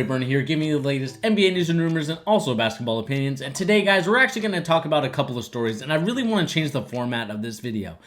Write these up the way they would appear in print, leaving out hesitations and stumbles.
Bernie here, giving you the latest NBA news and rumors and also basketball opinions. And today, guys, we're actually going to talk about a couple of stories, and I really want to change the format of this video.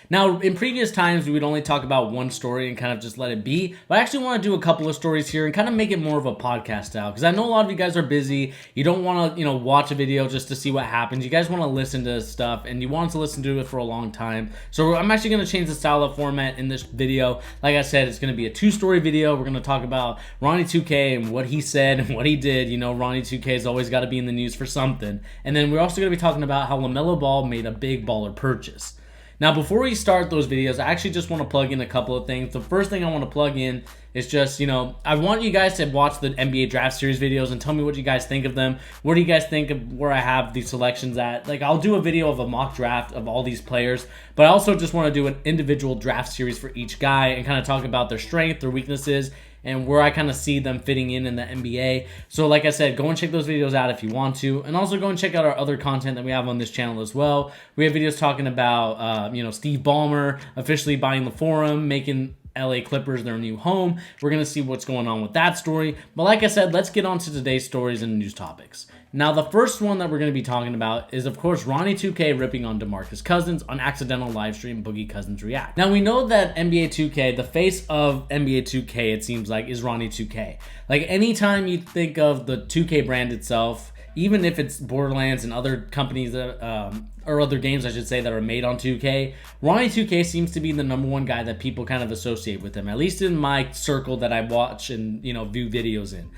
Now, in previous times, we would only talk about one story and kind of just let it be, but I actually want to do a couple of stories here and kind of make it more of a podcast style, because I know a lot of you guys are busy. You don't want to, watch a video just to see what happens. You guys want to listen to stuff, and you want to listen to it for a long time. So I'm actually going to change the style of format in this video. Like I said, it's going to be a two-story video. We're going to talk about Ronnie 2K and what he said and what he did. Ronnie 2K has always got to be in the news for something. And then we're also going to be talking about how LaMelo Ball made a big baller purchase. Now, before we start those videos, I actually just want to plug in a couple of things. The first thing I want to plug in is just, I want you guys to watch the NBA Draft Series videos and tell me what you guys think of them. What do you guys think of where I have these selections at? Like, I'll do a video of a mock draft of all these players, but I also just want to do an individual draft series for each guy and kind of talk about their strength, their weaknesses, and where I kind of see them fitting in the NBA. So like I said, go and check those videos out if you want to. And also go and check out our other content that we have on this channel as well. We have videos talking about, Steve Ballmer officially buying the Forum, making LA Clippers their new home. We're going to see what's going on with that story. But like I said, let's get on to today's stories and news topics. Now, the first one that we're going to be talking about is, of course, Ronnie 2K ripping on Demarcus Cousins on accidental livestream Boogie Cousins React. Now, we know that NBA 2K, the face of NBA 2K, it seems like, is Ronnie 2K. Like, anytime you think of the 2K brand itself, even if it's Borderlands and other companies that, or other games, I should say, that are made on 2K, Ronnie 2K seems to be the number one guy that people kind of associate with him, at least in my circle that I watch and, view videos in.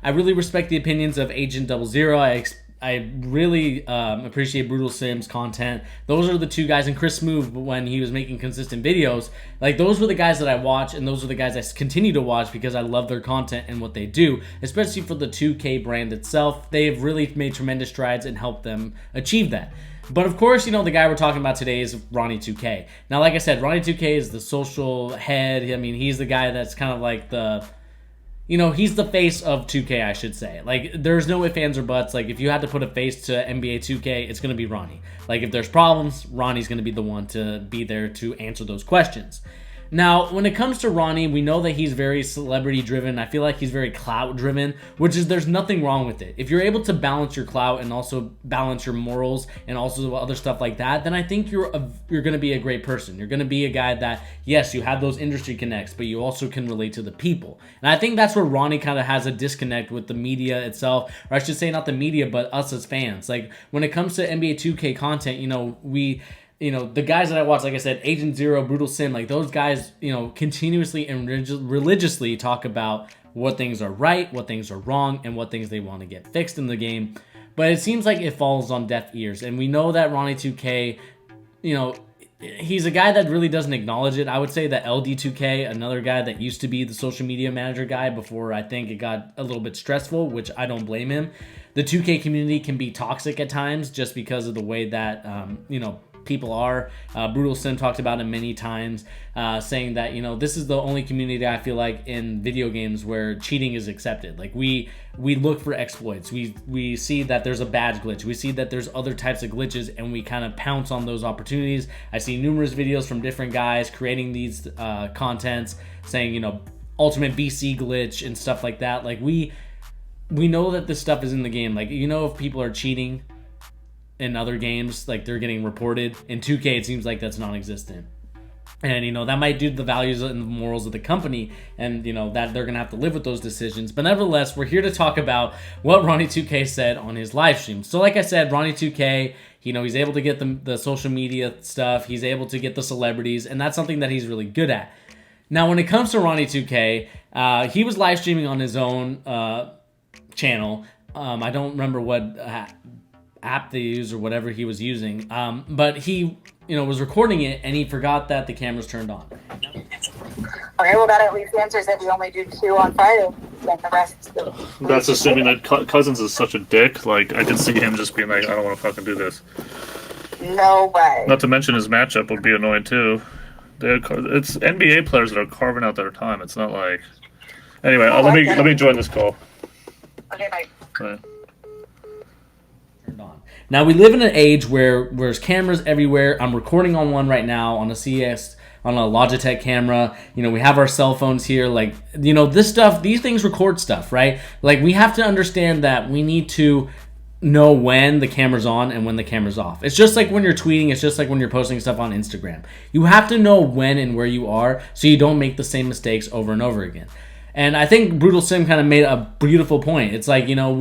I really respect the opinions of Agent 00. I really appreciate Brutal Sims content. Those are the two guys, and Chris Smoove, when he was making consistent videos, like, those were the guys that I watch, and those are the guys I continue to watch because I love their content and what they do, especially for the 2K brand itself. They have really made tremendous strides and helped them achieve that. But of course, the guy we're talking about today is Ronnie 2K. Now, like I said, Ronnie 2K is the social head. I mean, he's the guy that's kind of like the... he's the face of 2K, I should say. Like, there's no ifs, ands, or buts. Like, if you had to put a face to NBA 2K, it's going to be Ronnie. Like, if there's problems, Ronnie's going to be the one to be there to answer those questions. Now, when it comes to Ronnie, we know that he's very celebrity-driven. I feel like he's very clout-driven, which is, there's nothing wrong with it. If you're able to balance your clout and also balance your morals and also other stuff like that, then I think you're going to be a great person. You're going to be a guy that, yes, you have those industry connects, but you also can relate to the people. And I think that's where Ronnie kind of has a disconnect with the media itself, or I should say not the media, but us as fans. Like, when it comes to NBA 2K content, the guys that I watch, like I said, Agent 0, Brutal Sim, like, those guys, continuously and religiously talk about what things are right, what things are wrong, and what things they want to get fixed in the game. But it seems like it falls on deaf ears. And we know that Ronnie 2K, he's a guy that really doesn't acknowledge it. I would say that LD2K, another guy that used to be the social media manager guy before I think it got a little bit stressful, which I don't blame him. The 2K community can be toxic at times just because of the way that, people are. Brutal Sim talked about it many times, saying that, this is the only community I feel like in video games where cheating is accepted. Like, we look for exploits. We see that there's a badge glitch. We see that there's other types of glitches, and we kind of pounce on those opportunities. I see numerous videos from different guys creating these contents saying, ultimate BC glitch and stuff like that. Like, we know that this stuff is in the game. Like, if people are cheating in other games, like, they're getting reported. In 2K, it seems like that's non-existent. And, that might do the values and the morals of the company, and, that they're going to have to live with those decisions. But nevertheless, we're here to talk about what Ronnie 2K said on his live stream. So like I said, Ronnie 2K, he's able to get the social media stuff. He's able to get the celebrities, and that's something that he's really good at. Now, when it comes to Ronnie 2K, he was live streaming on his own channel. I don't remember what app they used or whatever he was using, but he was recording it, and he forgot that the camera's turned on. Okay, well, that at least answers that we only do 2 on Friday, and the rest. That's assuming that Cousins is such a dick. Like, I could see him just being like, I don't want to fucking do this. No way. Not to mention his matchup would be annoying too. It's NBA players that are carving out their time. It's not like. Anyway, let me join this call. Okay, bye. Bye. On. Now, we live in an age where there's cameras everywhere. I'm recording on one right now on a on a Logitech camera. You know, we have our cell phones here. Like, you know, this stuff, these things record stuff, right? Like, we have to understand that we need to know when the camera's on and when the camera's off. It's just like when you're tweeting. It's just like when you're posting stuff on Instagram. You have to know when and where you are so you don't make the same mistakes over and over again. And I think Brutal Sim kind of made a beautiful point. It's like, you know,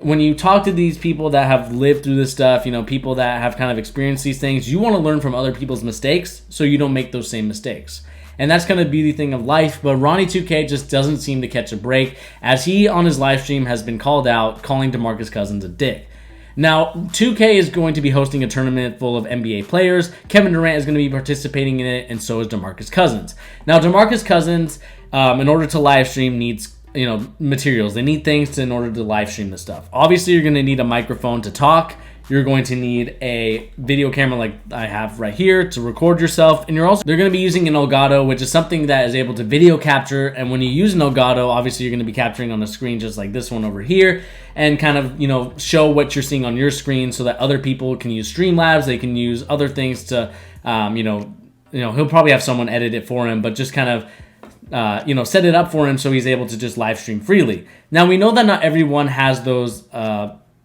when you talk to these people that have lived through this stuff, you know, people that have kind of experienced these things, you want to learn from other people's mistakes so you don't make those same mistakes. And that's kind of the beauty thing of life. But Ronnie 2K just doesn't seem to catch a break, as he on his live stream has been called out, calling Demarcus Cousins a dick. Now, 2K is going to be hosting a tournament full of NBA players. Kevin Durant is going to be participating in it, and so is Demarcus Cousins. Now, Demarcus Cousins, in order to live stream, needs, you know, materials. They need things in order to live stream this stuff. Obviously, you're going to need a microphone to talk. You're going to need a video camera like I have right here to record yourself. And they're going to be using an Elgato, which is something that is able to video capture. And when you use an Elgato, obviously you're going to be capturing on the screen just like this one over here, and kind of, you know, show what you're seeing on your screen so that other people can use Streamlabs. They can use other things to, you know, he'll probably have someone edit it for him, but just kind of, you know, set it up for him so he's able to just live stream freely. Now, we know that not everyone has those,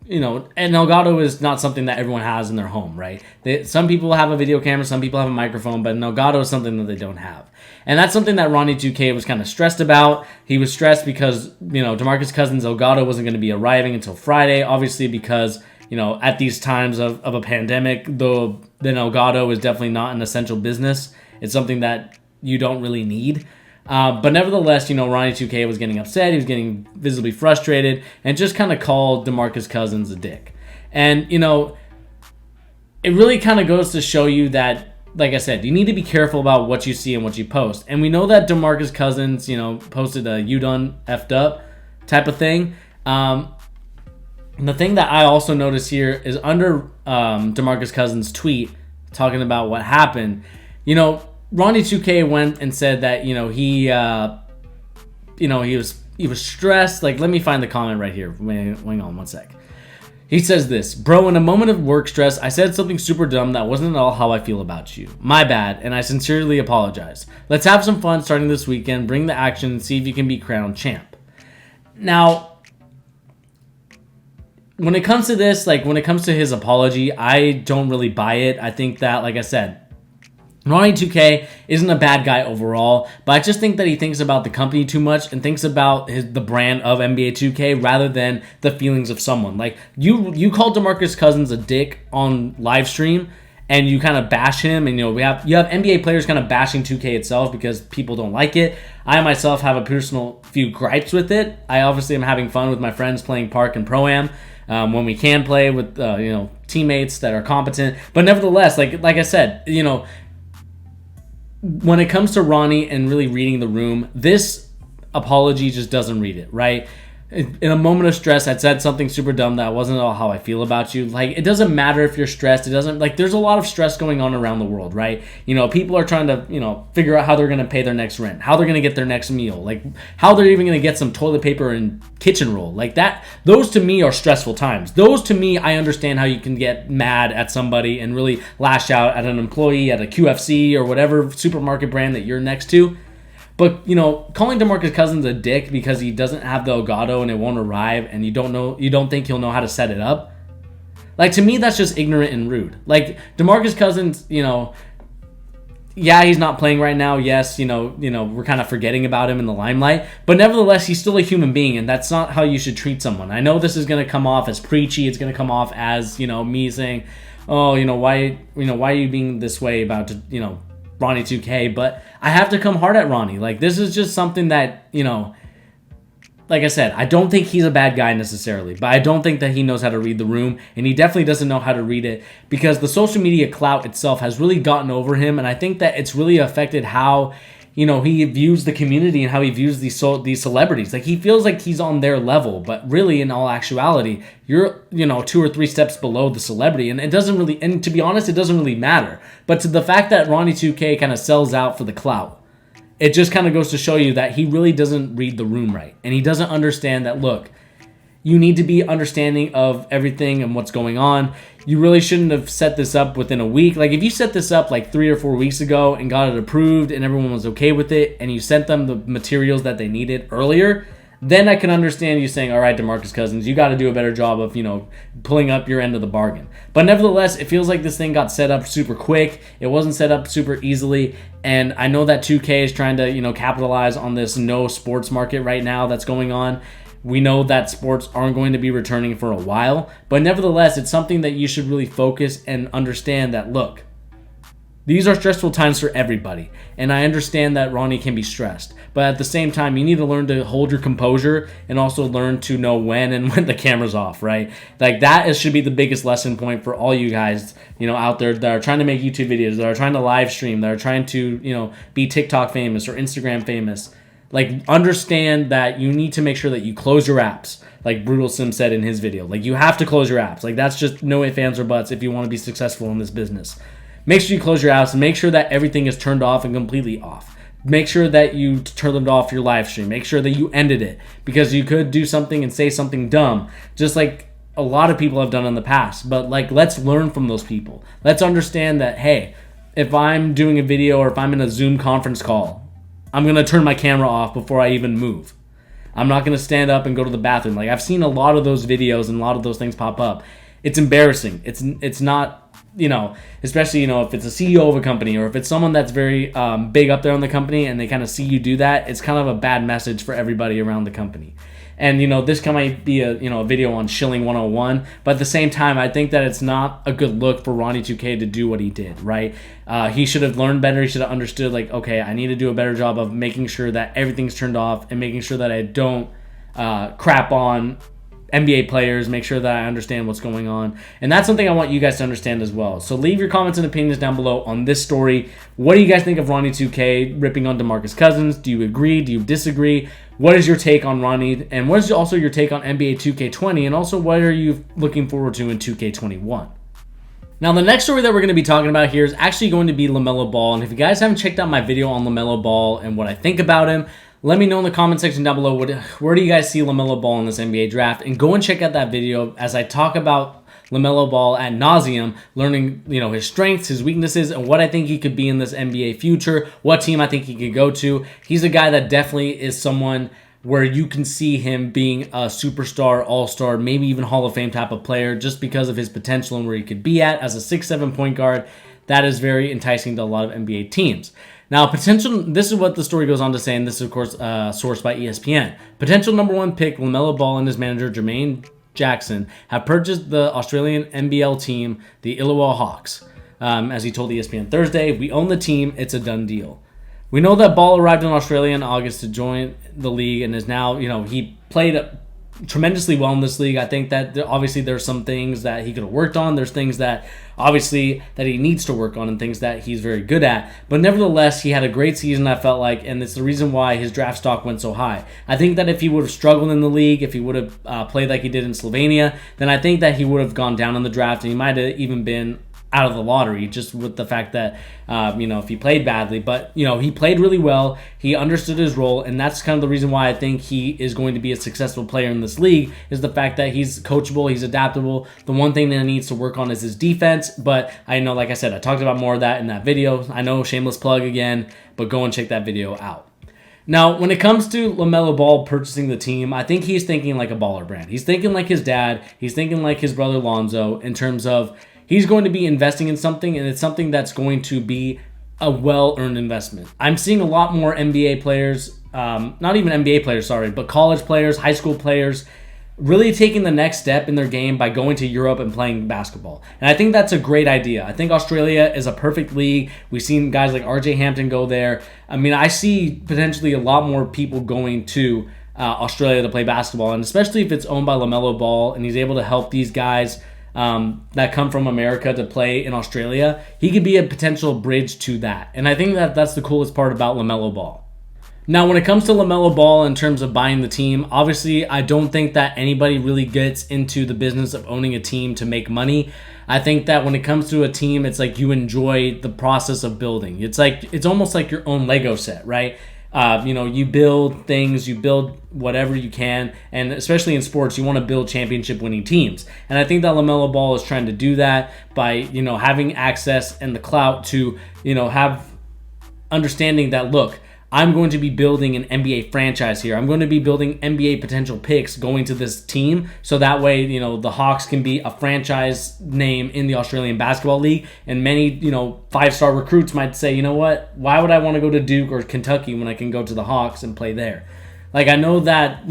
you know, and Elgato is not something that everyone has in their home, right? Some people have a video camera, some people have a microphone, but an Elgato is something that they don't have. And that's something that Ronnie 2K was kind of stressed about. He was stressed because, you know, Demarcus Cousins' Elgato wasn't going to be arriving until Friday, obviously because, you know, at these times of a pandemic, though, then Elgato is definitely not an essential business. It's something that you don't really need. But nevertheless, you know, Ronnie 2K was getting upset. He was getting visibly frustrated and just kind of called Demarcus Cousins a dick. And, you know, it really kind of goes to show you that, like I said, you need to be careful about what you see and what you post. And we know that Demarcus Cousins, you know, posted a "you done effed up" type of thing. And the thing that I also noticed here is under Demarcus Cousins' tweet talking about what happened, you know, Ronnie 2K went and said that, you know, he was stressed. Like, let me find the comment right here. Hang on one sec. He says this: "Bro, in a moment of work stress, I said something super dumb that wasn't at all how I feel about you. My bad, and I sincerely apologize. Let's have some fun starting this weekend. Bring the action and see if you can be crowned champ." Now, when it comes to this, like when it comes to his apology, I don't really buy it. I think that, like I said, Ronnie 2K isn't a bad guy overall, but I just think that he thinks about the company too much and thinks about the brand of NBA 2K rather than the feelings of someone. Like, you called Demarcus Cousins a dick on live stream, and you kind of bash him, and you know you have NBA players kind of bashing 2K itself because people don't like it. I myself have a personal few gripes with it. I obviously am having fun with my friends playing Park and Pro-Am. When we can play with you know, teammates that are competent, but nevertheless, like I said, you know, when it comes to Ronnie and really reading the room, this apology just doesn't read it, right? In a moment of stress, I said something super dumb that wasn't all how I feel about you. Like, it doesn't matter if you're stressed. It doesn't, like, there's a lot of stress going on around the world, right? You know, people are trying to, you know, figure out how they're going to pay their next rent, how they're going to get their next meal, like how they're even going to get some toilet paper and kitchen roll. Like that, those to me are stressful times. Those to me, I understand how you can get mad at somebody and really lash out at an employee at a QFC or whatever supermarket brand that you're next to. But, you know, calling Demarcus Cousins a dick because he doesn't have the Elgato and it won't arrive, and you don't think he'll know how to set it up, like, to me, that's just ignorant and rude. Like, Demarcus Cousins, you know, yeah, he's not playing right now. Yes, you know, we're kind of forgetting about him in the limelight, but nevertheless, he's still a human being, and that's not how you should treat someone. I know this is going to come off as preachy. It's going to come off as, you know, me saying, oh, why are you being this way about, you know, Ronnie 2K, but I have to come hard at Ronnie. Like, this is just something that, you know, like I said, I don't think he's a bad guy necessarily, but I don't think that he knows how to read the room, and he definitely doesn't know how to read it because the social media clout itself has really gotten over him, and I think that it's really affected how, you know, he views the community and how he views these celebrities. Like, he feels like he's on their level, but really, in all actuality, you're, you know, 2 or 3 steps below the celebrity, and it doesn't really, and to be honest, it doesn't really matter. But to the fact that Ronnie 2K kind of sells out for the clout, it just kind of goes to show you that he really doesn't read the room right, and he doesn't understand that, look, you need to be understanding of everything and what's going on. You really shouldn't have set this up within a week. Like if you set this up like 3 or 4 weeks ago and got it approved and everyone was okay with it and you sent them the materials that they needed earlier, then I can understand you saying, all right, Demarcus Cousins, you got to do a better job of, pulling up your end of the bargain. But nevertheless, it feels like this thing got set up super quick. It wasn't set up super easily. And I know that 2K is trying to, capitalize on this no sports market right now that's going on. We know that sports aren't going to be returning for a while. But nevertheless, it's something that you should really focus and understand that, look, these are stressful times for everybody. And I understand that Ronnie can be stressed. But at the same time, you need to learn to hold your composure and also learn to know when and when the camera's off, right? Like that should be the biggest lesson point for all you guys, out there that are trying to make YouTube videos, that are trying to live stream, that are trying to, be TikTok famous or Instagram famous. Like understand that you need to make sure that you close your apps. Like Brutal Sim said in his video. Like you have to close your apps. Like that's just no ifs, ands, or buts if you want to be successful in this business. Make sure you close your apps and make sure that everything is turned off and completely off. Make sure that you turned off your live stream. Make sure that you ended it because you could do something and say something dumb, just like a lot of people have done in the past. But let's learn from those people. Let's understand that, hey, if I'm doing a video or if I'm in a Zoom conference call, I'm going to turn my camera off before I even move. I'm not going to stand up and go to the bathroom. Like I've seen a lot of those videos and a lot of those things pop up. It's embarrassing. It's not, especially, if it's a CEO of a company or if it's someone that's very big up there on the company and they kind of see you do that, it's kind of a bad message for everybody around the company. And, this might be a video on shilling 101, but at the same time, I think that it's not a good look for Ronnie 2K to do what he did, right? He should have learned better. He should have understood, okay, I need to do a better job of making sure that everything's turned off and making sure that I don't crap on NBA players, make sure that I understand what's going on. And that's something I want you guys to understand as well. So leave your comments and opinions down below on this story. What do you guys think of Ronnie 2K ripping on Demarcus Cousins? Do you agree? Do you disagree? What is your take on Ronnie? And what is also your take on NBA 2K20? And also, what are you looking forward to in 2K21? Now, the next story that we're going to be talking about here is actually going to be LaMelo Ball. And if you guys haven't checked out my video on LaMelo Ball and what I think about him, let me know in the comment section down below, where do you guys see LaMelo Ball in this NBA draft? And go and check out that video as I talk about LaMelo Ball ad nauseum, learning his strengths, his weaknesses, and what I think he could be in this NBA future, what team I think he could go to. He's a guy that definitely is someone where you can see him being a superstar, all-star, maybe even Hall of Fame type of player just because of his potential and where he could be at as a 6'7" point guard. That is very enticing to a lot of NBA teams. Now, this is what the story goes on to say, and this is, of course, sourced by ESPN. Potential number 1 pick LaMelo Ball and his manager, Jermaine Jackson, have purchased the Australian NBL team, the Illawarra Hawks. As he told ESPN Thursday, we own the team. It's a done deal. We know that Ball arrived in Australia in August to join the league and is now, he played tremendously well in this league. I think that obviously there's some things that he could have worked on. There's things that obviously that he needs to work on and things that he's very good at. But nevertheless, he had a great season, I felt like, and it's the reason why his draft stock went so high. I think that if he would have struggled in the league, if he would have played like he did in Slovenia, then I think that he would have gone down in the draft and he might have even been out of the lottery just with the fact that, if he played badly. But, he played really well. He understood his role, and that's kind of the reason why I think he is going to be a successful player in this league is the fact that he's coachable, he's adaptable. The one thing that he needs to work on is his defense, but I know, like I said, I talked about more of that in that video. I know, shameless plug again, but go and check that video out. Now, when it comes to LaMelo Ball purchasing the team, I think he's thinking like a baller brand. He's thinking like his dad. He's thinking like his brother Lonzo in terms of he's going to be investing in something, and it's something that's going to be a well-earned investment. I'm seeing a lot more NBA players, not even NBA players, sorry, but college players, high school players, really taking the next step in their game by going to Europe and playing basketball. And I think that's a great idea. I think Australia is a perfect league. We've seen guys like RJ Hampton go there. I mean, I see potentially a lot more people going to Australia to play basketball, and especially if it's owned by LaMelo Ball and he's able to help these guys that come from America to play in Australia, he could be a potential bridge to that. And I think that that's the coolest part about LaMelo Ball. Now, when it comes to LaMelo Ball in terms of buying the team, obviously I don't think that anybody really gets into the business of owning a team to make money. I think that when it comes to a team, it's like you enjoy the process of building. It's almost like your own Lego set, right? You build things, you build whatever you can, and especially in sports, you want to build championship-winning teams. And I think that LaMelo Ball is trying to do that by, having access and the clout to, have understanding that, look, I'm going to be building an NBA franchise here. I'm going to be building NBA potential picks going to this team, so that way, the Hawks can be a franchise name in the Australian Basketball League. And many, 5-star recruits might say, you know what? Why would I want to go to Duke or Kentucky when I can go to the Hawks and play there? Like, I know that,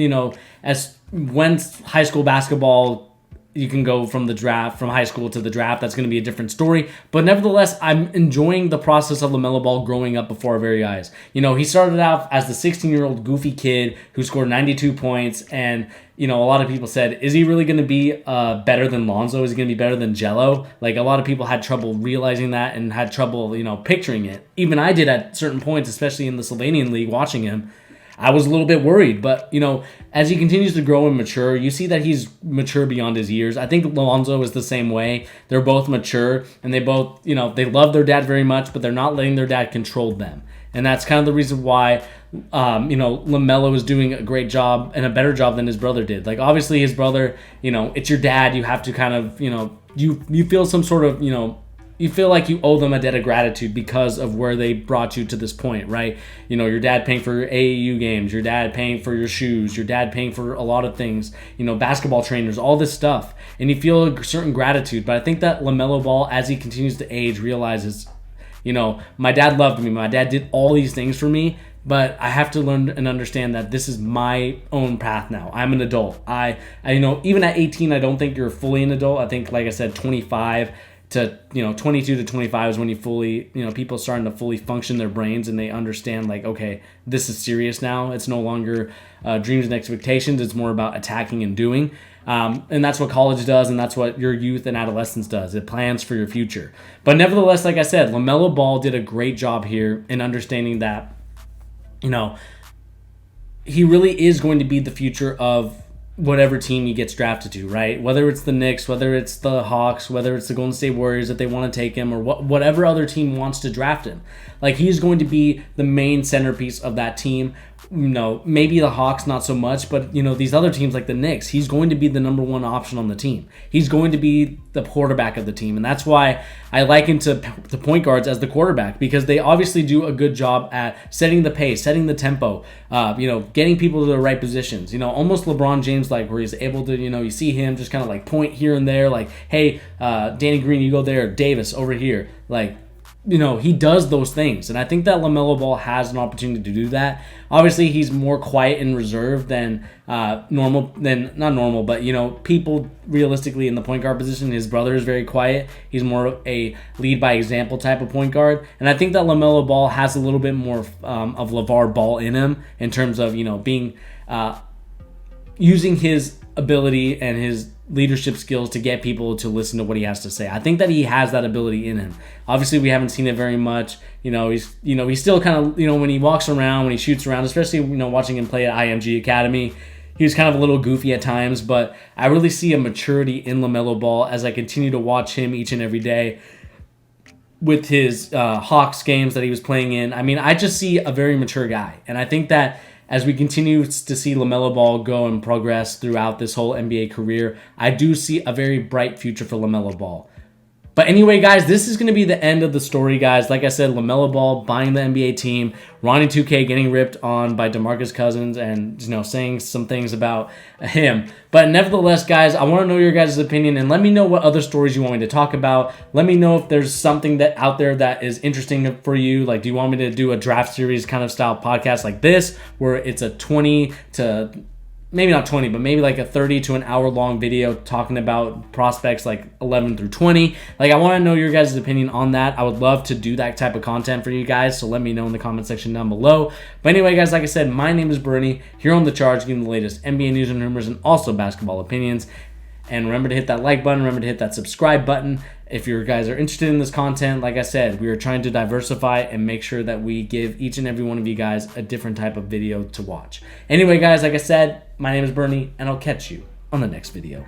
as when high school basketball, you can go from high school to the draft. That's going to be a different story. But nevertheless, I'm enjoying the process of LaMelo Ball growing up before our very eyes. He started out as the 16-year-old goofy kid who scored 92 points. And, a lot of people said, is he really going to be better than Lonzo? Is he going to be better than Jello? Like, a lot of people had trouble realizing that and had trouble, picturing it. Even I did at certain points, especially in the Slovenian league, watching him. I was a little bit worried, but, as he continues to grow and mature, you see that he's mature beyond his years. I think Lonzo is the same way. They're both mature, and they both, they love their dad very much, but they're not letting their dad control them. And that's kind of the reason why, LaMelo is doing a great job and a better job than his brother did. Like, obviously, his brother, it's your dad. You have to kind of, you feel some sort of, you feel like you owe them a debt of gratitude because of where they brought you to this point, right? Your dad paying for your AAU games, your dad paying for your shoes, your dad paying for a lot of things, basketball trainers, all this stuff. And you feel a certain gratitude. But I think that LaMelo Ball, as he continues to age, realizes, my dad loved me. My dad did all these things for me, but I have to learn and understand that this is my own path now. I'm an adult. I even at 18, I don't think you're fully an adult. I think, like I said, 25 to 22 to 25 is when you fully, people starting to fully function their brains and they understand, like, okay, this is serious now. It's no longer dreams and expectations. It's more about attacking and doing. And that's what college does, and that's what your youth and adolescence does. It plans for your future. But nevertheless, like I said, LaMelo Ball did a great job here in understanding that, he really is going to be the future of whatever team he gets drafted to, right? Whether it's the Knicks, whether it's the Hawks, whether it's the Golden State Warriors that they want to take him, or whatever other team wants to draft him. Like, he's going to be the main centerpiece of that team. Maybe the Hawks not so much, but these other teams like the Knicks, he's going to be the number one option on the team. He's going to be the quarterback of the team, and that's why I liken to the point guards as the quarterback, because they obviously do a good job at setting the pace, setting the tempo, getting people to the right positions. Almost LeBron James like, where he's able to, you see him just kind of like point here and there, like, hey, Danny Green, you go there, Davis over here, like. He does those things. And I think that LaMelo Ball has an opportunity to do that. Obviously, he's more quiet and reserved than not normal, but, people realistically in the point guard position. His brother is very quiet. He's more of a lead by example type of point guard. And I think that LaMelo Ball has a little bit more of LeVar Ball in him in terms of, being using his ability and his leadership skills to get people to listen to what he has to say. I think that he has that ability in him. Obviously, we haven't seen it very much. He's still kind of, when he walks around, when he shoots around, especially, watching him play at IMG Academy, he was kind of a little goofy at times, but I really see a maturity in LaMelo Ball as I continue to watch him each and every day with his Hawks games that he was playing in. I mean, I just see a very mature guy, and I think that as we continue to see LaMelo Ball go and progress throughout this whole NBA career, I do see a very bright future for LaMelo Ball. But anyway, guys, this is going to be the end of the story, guys. Like I said, LaMelo Ball buying the NBA team, Ronnie 2K getting ripped on by Demarcus Cousins and, saying some things about him. But nevertheless, guys, I want to know your guys' opinion, and let me know what other stories you want me to talk about. Let me know if there's something that out there that is interesting for you. Like, do you want me to do a draft series kind of style podcast like this, where it's a 20 to... maybe not 20, but maybe like a 30 to an hour long video talking about prospects like 11 through 20. Like, I want to know your guys' opinion on that. I would love to do that type of content for you guys, so let me know in the comment section down below. But anyway, guys, like I said, my name is Bernie, here on The Charge, giving the latest NBA news and rumors and also basketball opinions. And remember to hit that like button, remember to hit that subscribe button. If you guys are interested in this content, like I said, we are trying to diversify and make sure that we give each and every one of you guys a different type of video to watch. Anyway, guys, like I said, my name is Bernie, and I'll catch you on the next video.